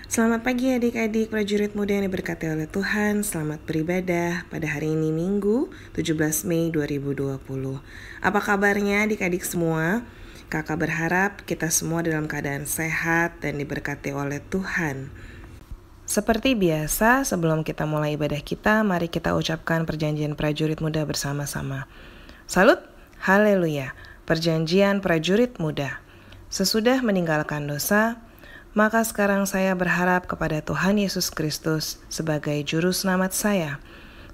Selamat pagi adik-adik prajurit muda yang diberkati oleh Tuhan. Selamat beribadah pada hari ini Minggu 17 Mei 2020. Apa kabarnya adik-adik semua? Kakak berharap kita semua dalam keadaan sehat dan diberkati oleh Tuhan. Seperti biasa, sebelum kita mulai ibadah kita, mari kita ucapkan perjanjian prajurit muda bersama-sama. Salut, haleluya, perjanjian prajurit muda. Sesudah meninggalkan dosa, maka sekarang saya berharap kepada Tuhan Yesus Kristus sebagai juru selamat saya.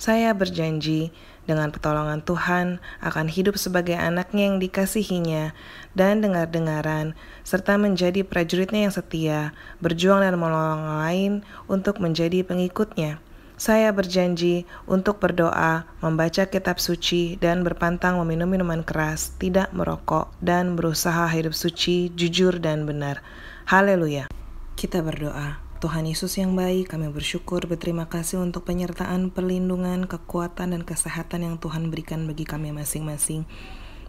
Saya berjanji dengan pertolongan Tuhan akan hidup sebagai anaknya yang dikasihinya dan dengar-dengaran, serta menjadi prajuritnya yang setia, berjuang dan menolong orang lain untuk menjadi pengikutnya. Saya berjanji untuk berdoa, membaca kitab suci, dan berpantang meminum minuman keras, tidak merokok, dan berusaha hidup suci, jujur, dan benar. Haleluya. Kita berdoa. Tuhan Yesus yang baik, kami bersyukur, berterima kasih untuk penyertaan, perlindungan, kekuatan, dan kesehatan yang Tuhan berikan bagi kami masing-masing.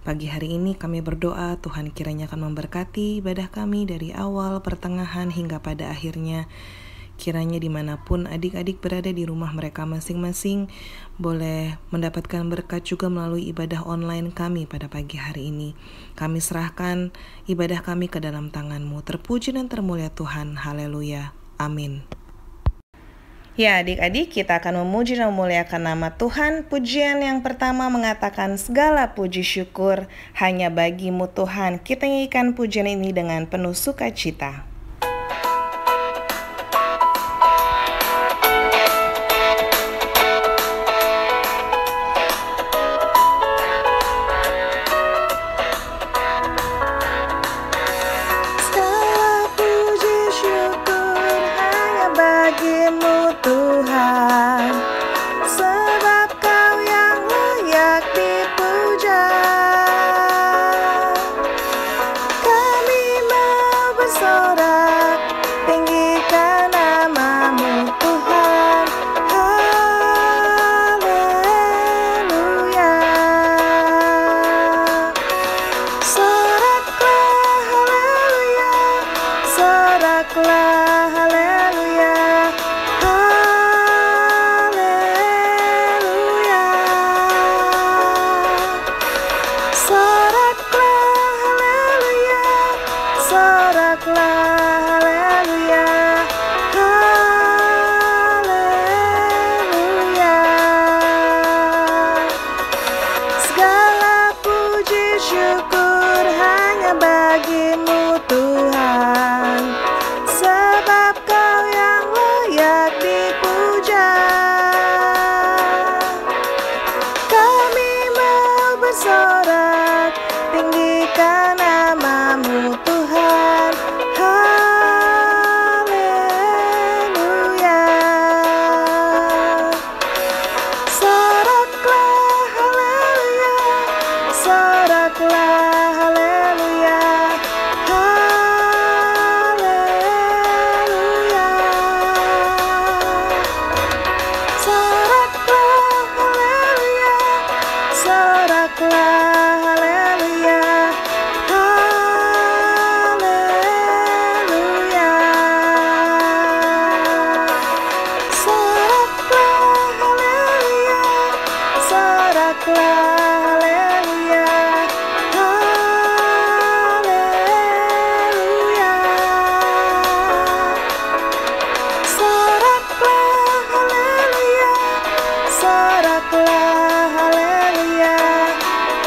Pagi hari ini kami berdoa, Tuhan kiranya akan memberkati ibadah kami dari awal, pertengahan, hingga pada akhirnya. Kiranya dimanapun adik-adik berada di rumah mereka masing-masing, boleh mendapatkan berkat juga melalui ibadah online kami pada pagi hari ini. Kami serahkan ibadah kami ke dalam tangan-Mu. Terpuji dan termulia Tuhan. Haleluya. Amin. Ya adik-adik, kita akan memuji dan memuliakan nama Tuhan. Pujian yang pertama mengatakan segala puji syukur hanya bagi-Mu Tuhan. Kita nyanyikan pujian ini dengan penuh sukacita. Bagimu Tuhan, sebab Kau yang layak dipuja. Kami mau bersorak, tinggikan nama-Mu Tuhan. Haleluya. Soraklah haleluya, soraklah haleluya. Syukur hanya bagi-Mu Tuhan, sebab Kau yang layak dipuja. Kami mau bersorak, tinggikan nama-Mu Tuhan. Haleluya. Soraklah haleluya, soraklah haleluya. Haleluya. Soraklah haleluya, soraklah haleluya. Haleluya. Soraklah haleluya, soraklah haleluya. Haleluya. Soraklah haleluya, soraklah haleluya.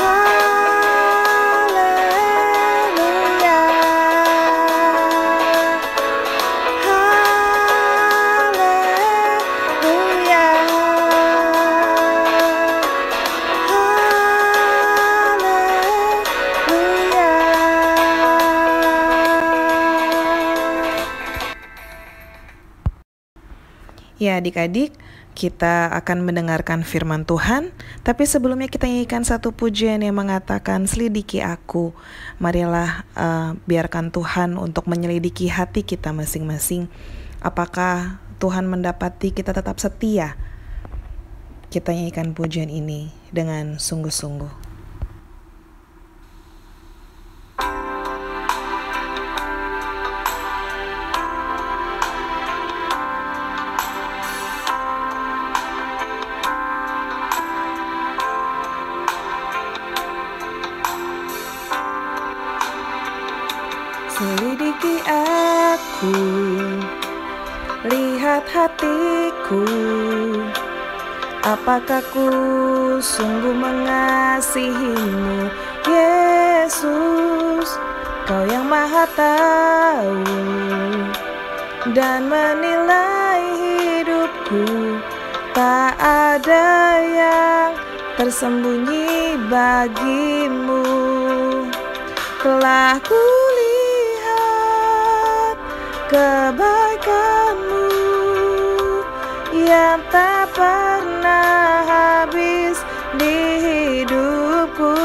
Haleluya. Haleluya. Ya adik-adik, kita akan mendengarkan firman Tuhan, tapi sebelumnya kita nyanyikan satu pujian yang mengatakan selidiki aku. Marilah biarkan Tuhan untuk menyelidiki hati kita masing-masing. Apakah Tuhan mendapati kita tetap setia? Kita nyanyikan pujian ini dengan sungguh-sungguh. hidupku. Lihat hatiku, apakah ku sungguh mengasihimu, Yesus? Kau yang maha tahu dan menilai hidupku. Tak ada yang tersembunyi bagimu. Telah kulihat kebaikanmu yang tak pernah habis di hidupku.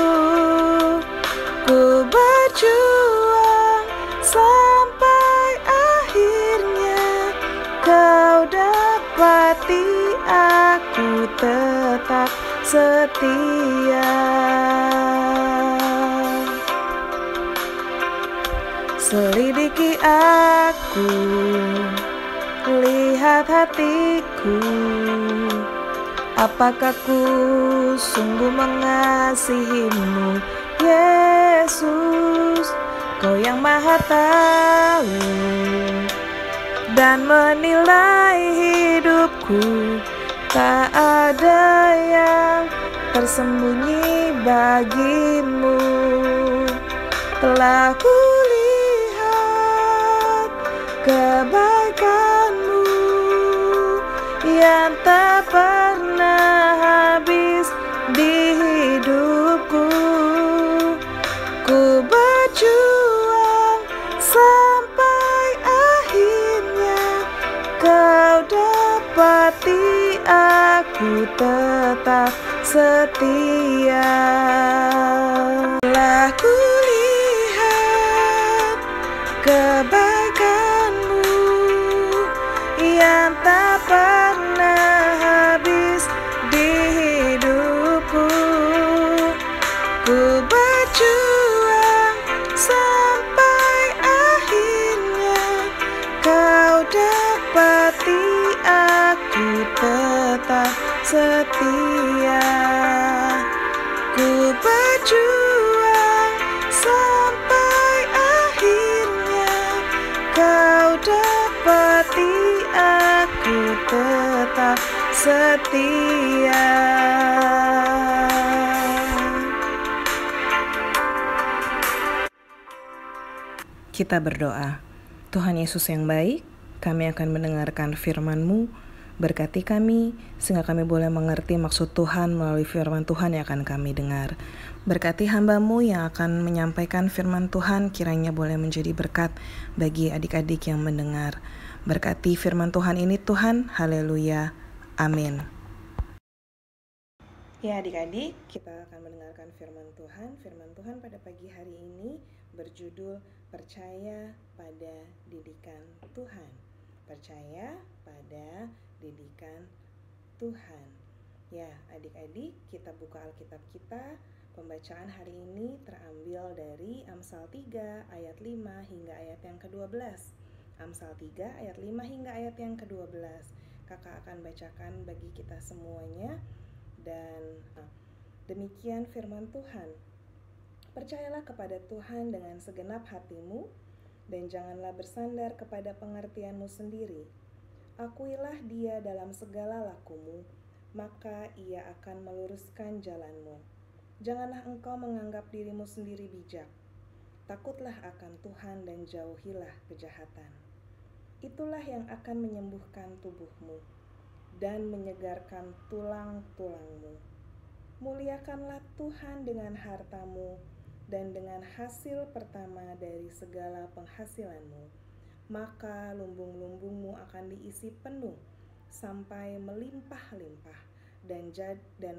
Ku berjuang sampai akhirnya kau dapati aku tetap setia. Selidiki aku, lihat hatiku, apakah ku sungguh mengasihimu, Yesus? Kau yang maha tahu dan menilai hidupku. Tak ada yang tersembunyi bagimu. Telah kulihat kebaikanmu yang tak pernah habis di hidupku. Ku berjuang sampai akhirnya kau dapati aku tetap setia. Telah kulihat kebaikanmu yang tak pernah habis di hidupku. Ku berjuang sampai akhirnya kau dapati aku tetap setia. Ku berjuang sampai akhirnya kau dapati aku tetap setia. Kita berdoa. Tuhan Yesus yang baik, kami akan mendengarkan firman-Mu. Berkati kami, sehingga kami boleh mengerti maksud Tuhan melalui firman Tuhan yang akan kami dengar. Berkati hamba-Mu yang akan menyampaikan firman Tuhan, kiranya boleh menjadi berkat bagi adik-adik yang mendengar. Berkati firman Tuhan ini Tuhan, haleluya, amin. Ya adik-adik, kita akan mendengarkan firman Tuhan. Firman Tuhan pada pagi hari ini berjudul Percaya pada Didikan Tuhan. Percaya pada didikan Tuhan. Ya adik-adik, kita buka Alkitab kita. Pembacaan hari ini terambil dari Amsal 3 ayat 5 hingga ayat yang ke-12. Amsal 3 ayat 5 hingga ayat yang ke-12. Kakak akan bacakan bagi kita semuanya. Dan demikian firman Tuhan. Percayalah kepada Tuhan dengan segenap hatimu, dan janganlah bersandar kepada pengertianmu sendiri. Akuilah Dia dalam segala lakumu, maka Ia akan meluruskan jalanmu. Janganlah engkau menganggap dirimu sendiri bijak. Takutlah akan Tuhan dan jauhilah kejahatan. Itulah yang akan menyembuhkan tubuhmu dan menyegarkan tulang-tulangmu. Muliakanlah Tuhan dengan hartamu dan dengan hasil pertama dari segala penghasilanmu. Maka lumbung-lumbungmu akan diisi penuh sampai melimpah-limpah, dan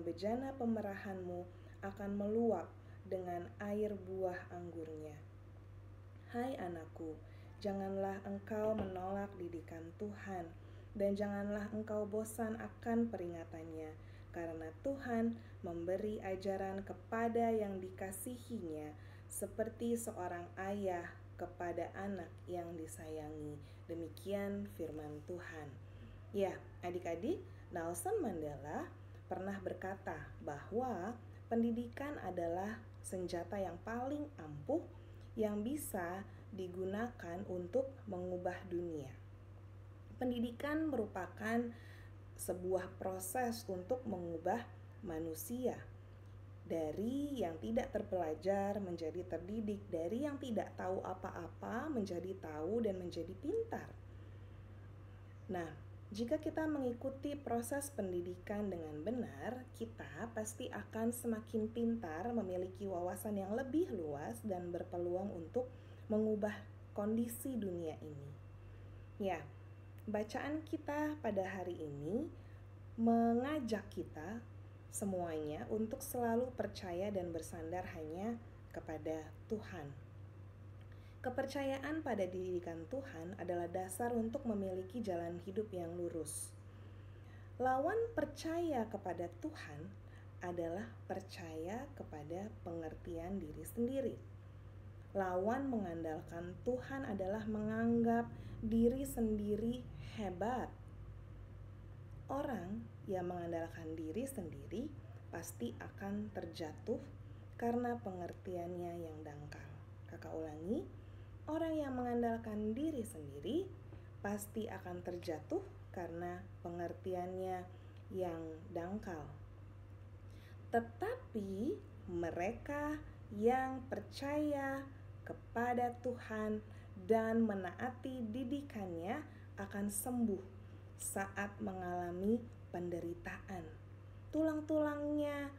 bejana pemerahanmu akan meluap dengan air buah anggurnya. Hai anakku, janganlah engkau menolak didikan Tuhan, dan janganlah engkau bosan akan peringatannya, karena Tuhan memberi ajaran kepada yang dikasihinya, seperti seorang ayah kepada anak yang disayangi. Demikian firman Tuhan. Ya, adik-adik, Nelson Mandela pernah berkata bahwa pendidikan adalah senjata yang paling ampuh yang bisa digunakan untuk mengubah dunia. Pendidikan merupakan sebuah proses untuk mengubah manusia dari yang tidak terpelajar menjadi terdidik, dari yang tidak tahu apa-apa menjadi tahu dan menjadi pintar. Nah, jika kita mengikuti proses pendidikan dengan benar, kita pasti akan semakin pintar, memiliki wawasan yang lebih luas dan berpeluang untuk mengubah kondisi dunia ini. Ya, bacaan kita pada hari ini mengajak kita semuanya untuk selalu percaya dan bersandar hanya kepada Tuhan. Kepercayaan pada didikan Tuhan adalah dasar untuk memiliki jalan hidup yang lurus. Lawan percaya kepada Tuhan adalah percaya kepada pengertian diri sendiri. Lawan mengandalkan Tuhan adalah menganggap diri sendiri hebat. Orang yang mengandalkan diri sendiri pasti akan terjatuh karena pengertiannya yang dangkal. Kakak ulangi, orang yang mengandalkan diri sendiri pasti akan terjatuh karena pengertiannya yang dangkal. Tetapi mereka yang percaya kepada Tuhan dan menaati didikannya akan sembuh saat mengalami penderitaan. Tulang-tulangnya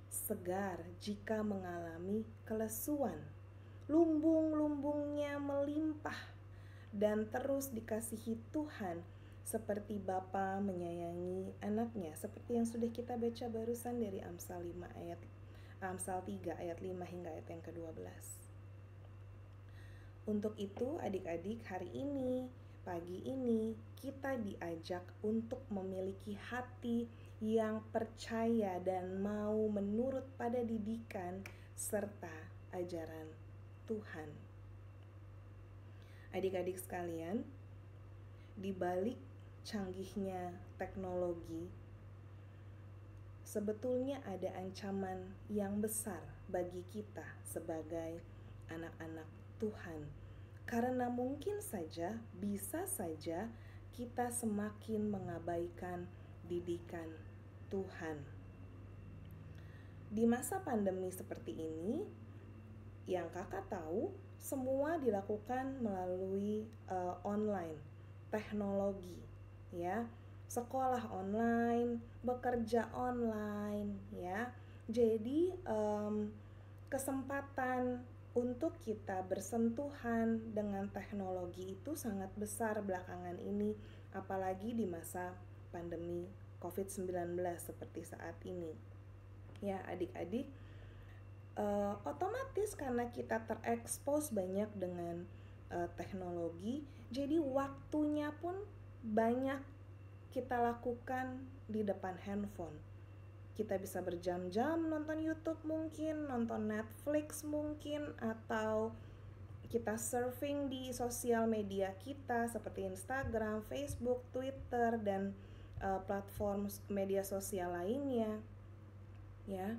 segar jika mengalami kelesuan. Lumbung-lumbungnya melimpah dan terus dikasihi Tuhan seperti Bapa menyayangi anaknya, seperti yang sudah kita baca barusan dari Amsal 3 ayat 5 hingga ayat yang ke-12. Untuk itu adik-adik, hari ini, pagi ini kita diajak untuk memiliki hati yang percaya dan mau menurut pada didikan serta ajaran Tuhan. Adik-adik sekalian, di balik canggihnya teknologi, sebetulnya ada ancaman yang besar bagi kita sebagai anak-anak Tuhan. Karena mungkin saja, bisa saja kita semakin mengabaikan didikan Tuhan. Di masa pandemi seperti ini, yang kakak tahu, semua dilakukan melalui online, teknologi, ya. Sekolah online, bekerja online, ya. Jadi kesempatan untuk kita bersentuhan dengan teknologi itu sangat besar belakangan ini, apalagi di masa pandemi COVID-19 seperti saat ini. Ya, adik-adik, otomatis karena kita terekspos banyak dengan teknologi, jadi waktunya pun banyak kita lakukan di depan handphone. Kita bisa berjam-jam nonton YouTube mungkin, nonton Netflix mungkin, atau kita surfing di sosial media kita seperti Instagram, Facebook, Twitter, dan platform media sosial lainnya. Ya,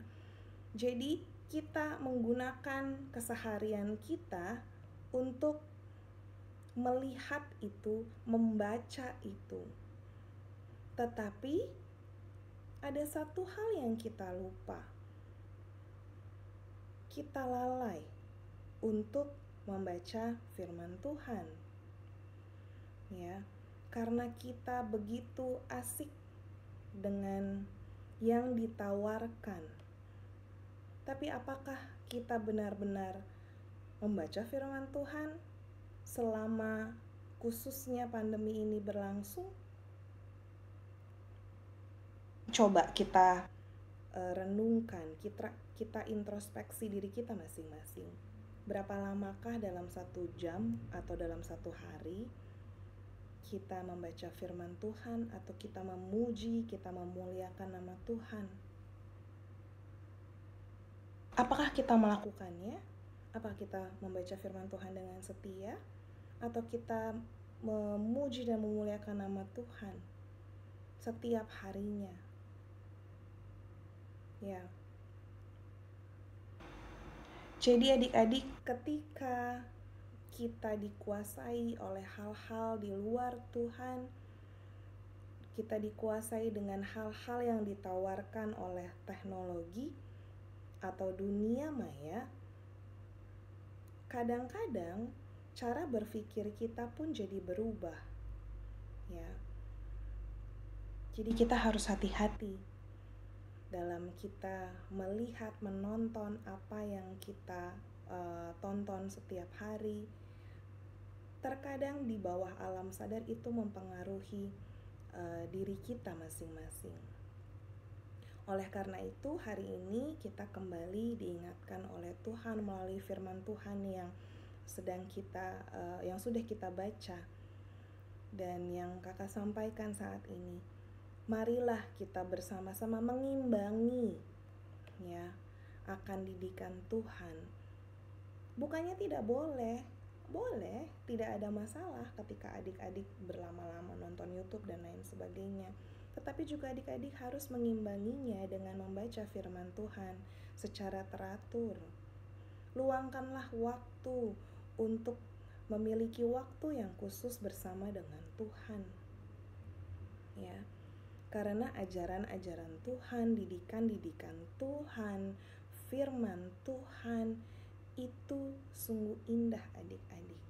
jadi kita menggunakan keseharian kita untuk melihat itu, membaca itu. Tetapi ada satu hal yang kita lupa. Kita lalai untuk membaca firman Tuhan. Ya, karena kita begitu asik dengan yang ditawarkan. Tapi apakah kita benar-benar membaca firman Tuhan selama khususnya pandemi ini berlangsung? Coba kita renungkan, kita introspeksi diri kita masing-masing. Berapa lamakah dalam 1 jam atau dalam 1 hari kita membaca firman Tuhan, atau kita memuji, kita memuliakan nama Tuhan? Apakah kita melakukannya? Apakah kita membaca firman Tuhan dengan setia? Atau kita memuji dan memuliakan nama Tuhan setiap harinya? Ya. Jadi adik-adik, ketika kita dikuasai oleh hal-hal di luar Tuhan, kita dikuasai dengan hal-hal yang ditawarkan oleh teknologi atau dunia maya, kadang-kadang cara berpikir kita pun jadi berubah, ya. Jadi kita harus hati-hati dalam kita melihat, menonton apa yang kita tonton setiap hari. Terkadang di bawah alam sadar itu mempengaruhi diri kita masing-masing. Oleh karena itu, hari ini kita kembali diingatkan oleh Tuhan melalui firman Tuhan yang sudah kita baca dan yang kakak sampaikan saat ini. Marilah kita bersama-sama mengimbangi, ya, akan didikan Tuhan. Bukannya tidak boleh, tidak ada masalah ketika adik-adik berlama-lama nonton YouTube dan lain sebagainya. Tetapi juga adik-adik harus mengimbanginya dengan membaca firman Tuhan secara teratur. Luangkanlah waktu untuk memiliki waktu yang khusus bersama dengan Tuhan, ya. Karena ajaran-ajaran Tuhan, didikan-didikan Tuhan, firman Tuhan itu sungguh indah adik-adik.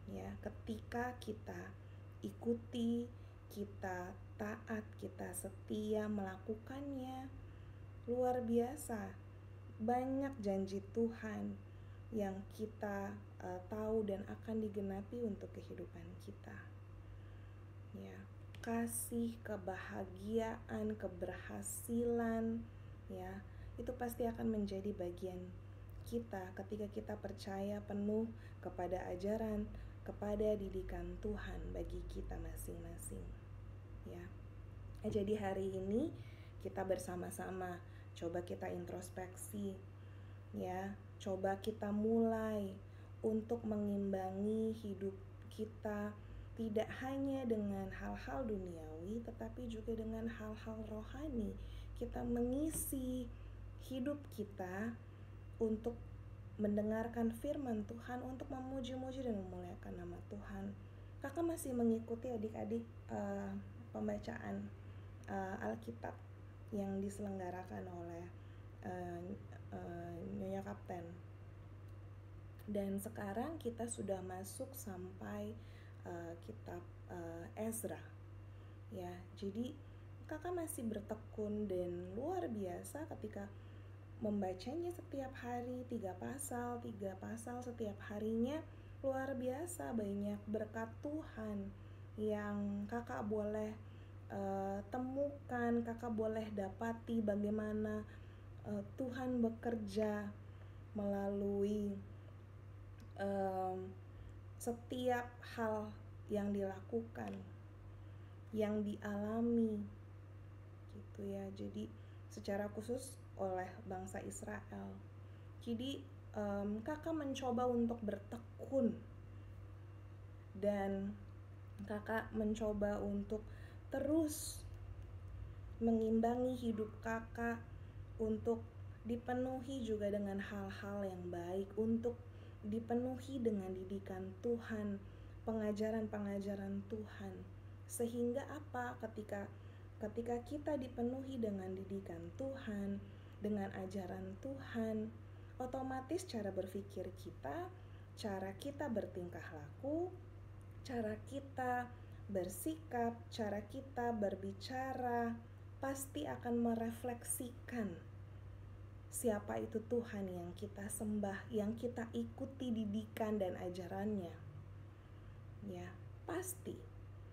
Ya, ketika kita ikuti, kita taat, kita setia melakukannya, luar biasa. Banyak janji Tuhan yang kita tahu dan akan digenapi untuk kehidupan kita. Ya, kasih, kebahagiaan, keberhasilan, ya, itu pasti akan menjadi bagian kita ketika kita percaya penuh kepada ajaran, kepada didikan Tuhan bagi kita masing-masing, ya. Jadi hari ini kita bersama-sama coba kita introspeksi, ya. Coba kita mulai untuk mengimbangi hidup kita, tidak hanya dengan hal-hal duniawi, tetapi juga dengan hal-hal rohani. Kita mengisi hidup kita untuk mendengarkan firman Tuhan, untuk memuji-muji dan memuliakan nama Tuhan. Kakak masih mengikuti adik-adik pembacaan Alkitab yang diselenggarakan oleh Nyonya Kapten. Dan sekarang kita sudah masuk sampai kitab Ezra, ya. Jadi kakak masih bertekun dan luar biasa ketika membacanya setiap hari, 3 pasal setiap harinya. Luar biasa banyak berkat Tuhan yang kakak boleh temukan, kakak boleh dapati bagaimana Tuhan bekerja melalui setiap hal yang dilakukan, yang dialami, gitu ya. Jadi secara khusus oleh bangsa Israel. Jadi kakak mencoba untuk bertekun dan kakak mencoba untuk terus mengimbangi hidup kakak untuk dipenuhi juga dengan hal-hal yang baik, untuk dipenuhi dengan didikan Tuhan, pengajaran-pengajaran Tuhan. Sehingga apa? Ketika kita dipenuhi dengan didikan Tuhan, dengan ajaran Tuhan, otomatis cara berpikir kita, cara kita bertingkah laku, cara kita bersikap, cara kita berbicara pasti akan merefleksikan siapa itu Tuhan yang kita sembah, yang kita ikuti didikan dan ajarannya. Ya, pasti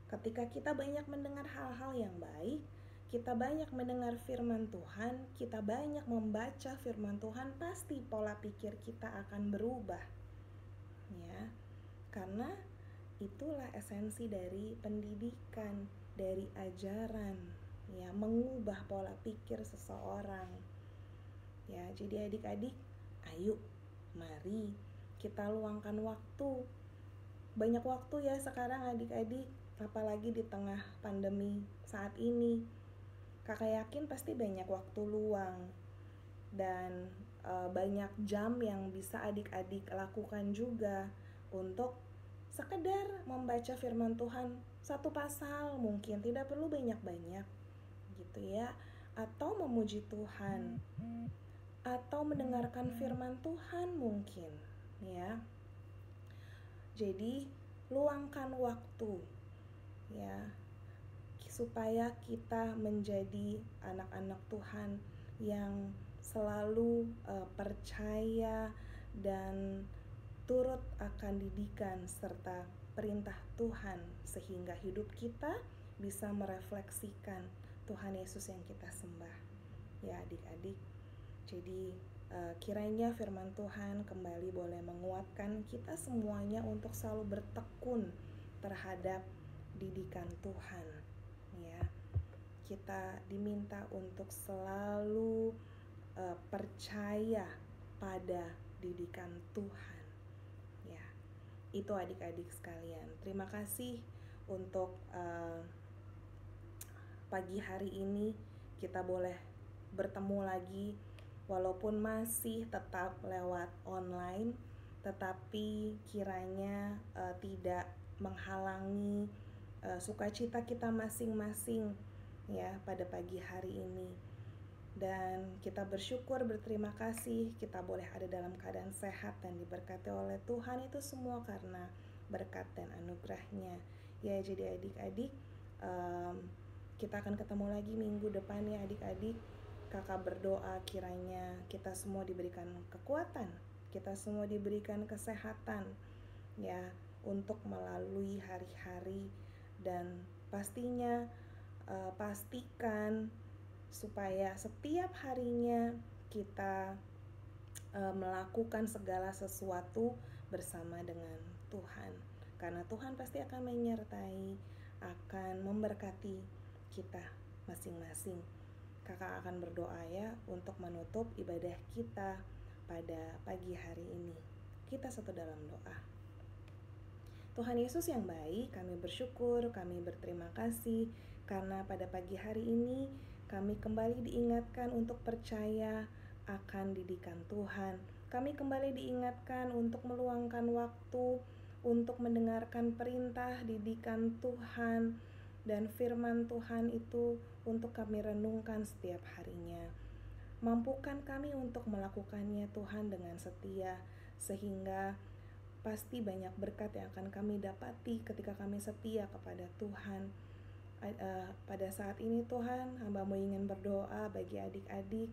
ketika kita banyak mendengar hal-hal yang baik, kita banyak mendengar firman Tuhan, kita banyak membaca firman Tuhan, pasti pola pikir kita akan berubah. Ya, karena itulah esensi dari pendidikan, dari ajaran, ya, mengubah pola pikir seseorang. Ya, jadi adik-adik, ayo, mari kita luangkan waktu. Banyak waktu ya sekarang adik-adik, apalagi di tengah pandemi saat ini. Kakak yakin pasti banyak waktu luang dan banyak jam yang bisa adik-adik lakukan juga untuk sekedar membaca firman Tuhan satu pasal, mungkin tidak perlu banyak-banyak gitu ya, atau memuji Tuhan, atau mendengarkan firman Tuhan mungkin ya. Jadi luangkan waktu ya, supaya kita menjadi anak-anak Tuhan yang selalu percaya dan turut akan didikan serta perintah Tuhan, sehingga hidup kita bisa merefleksikan Tuhan Yesus yang kita sembah ya adik-adik. Jadi kiranya firman Tuhan kembali boleh menguatkan kita semuanya untuk selalu bertekun terhadap didikan Tuhan ya. Kita diminta untuk selalu percaya pada didikan Tuhan ya. Itu adik-adik sekalian. Terima kasih untuk pagi hari ini kita boleh bertemu lagi, walaupun masih tetap lewat online, tetapi kiranya tidak menghalangi sukacita kita masing-masing ya pada pagi hari ini. Dan kita bersyukur, berterima kasih kita boleh ada dalam keadaan sehat dan diberkati oleh Tuhan, itu semua karena berkat dan anugerahnya ya. Jadi adik-adik, kita akan ketemu lagi minggu depan ya adik-adik. Kakak berdoa kiranya kita semua diberikan kekuatan, kita semua diberikan kesehatan ya, untuk melalui hari-hari. Dan pastinya pastikan supaya setiap harinya kita melakukan segala sesuatu bersama dengan Tuhan, karena Tuhan pasti akan menyertai, akan memberkati kita masing-masing. Kakak akan berdoa ya untuk menutup ibadah kita pada pagi hari ini. Kita satu dalam doa. Tuhan Yesus yang baik, kami bersyukur, kami berterima kasih karena pada pagi hari ini kami kembali diingatkan untuk percaya akan didikan Tuhan. Kami kembali diingatkan untuk meluangkan waktu untuk mendengarkan perintah didikan Tuhan dan firman Tuhan itu untuk kami renungkan setiap harinya. Mampukan kami untuk melakukannya Tuhan dengan setia, sehingga pasti banyak berkat yang akan kami dapati ketika kami setia kepada Tuhan. Pada saat ini Tuhan, hamba-Mu ingin berdoa bagi adik-adik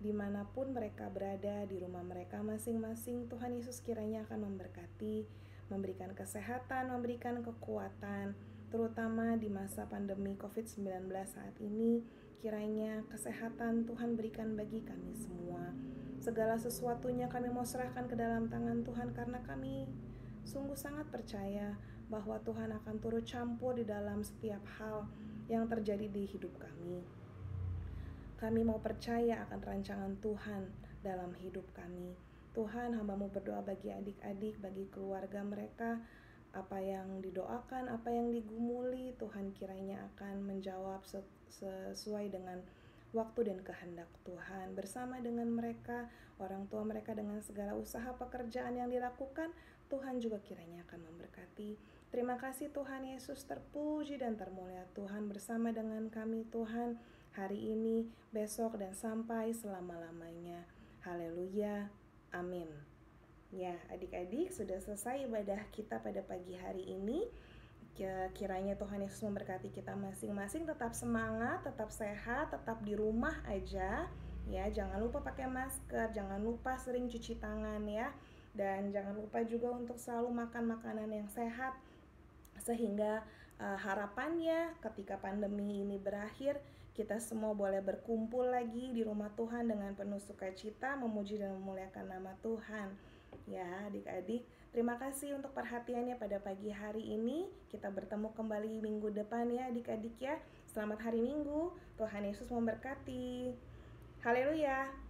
dimanapun mereka berada, di rumah mereka masing-masing. Tuhan Yesus kiranya akan memberkati, memberikan kesehatan, memberikan kekuatan, terutama di masa pandemi COVID-19 saat ini. Kiranya kesehatan Tuhan berikan bagi kami semua. Segala sesuatunya kami mau serahkan ke dalam tangan Tuhan, karena kami sungguh sangat percaya bahwa Tuhan akan turut campur di dalam setiap hal yang terjadi di hidup kami. Kami mau percaya akan rancangan Tuhan dalam hidup kami. Tuhan, hamba-Mu berdoa bagi adik-adik, bagi keluarga mereka, apa yang didoakan, apa yang digumuli, Tuhan kiranya akan menjawab sesuai dengan waktu dan kehendak Tuhan. Bersama dengan mereka, orang tua mereka, dengan segala usaha pekerjaan yang dilakukan, Tuhan juga kiranya akan memberkati. Terima kasih Tuhan Yesus, terpuji dan termulia Tuhan bersama dengan kami Tuhan, hari ini, besok, dan sampai selama-lamanya. Haleluya, amin. Ya adik-adik, sudah selesai ibadah kita pada pagi hari ini. Kiranya Tuhan Yesus memberkati kita masing-masing. Tetap semangat, tetap sehat, tetap di rumah aja ya. Jangan lupa pakai masker, jangan lupa sering cuci tangan ya. Dan jangan lupa juga untuk selalu makan makanan yang sehat, sehingga harapannya ketika pandemi ini berakhir, kita semua boleh berkumpul lagi di rumah Tuhan dengan penuh sukacita, memuji dan memuliakan nama Tuhan. Ya adik-adik, terima kasih untuk perhatiannya pada pagi hari ini. Kita bertemu kembali minggu depan ya adik-adik ya. Selamat hari Minggu, Tuhan Yesus memberkati. Haleluya.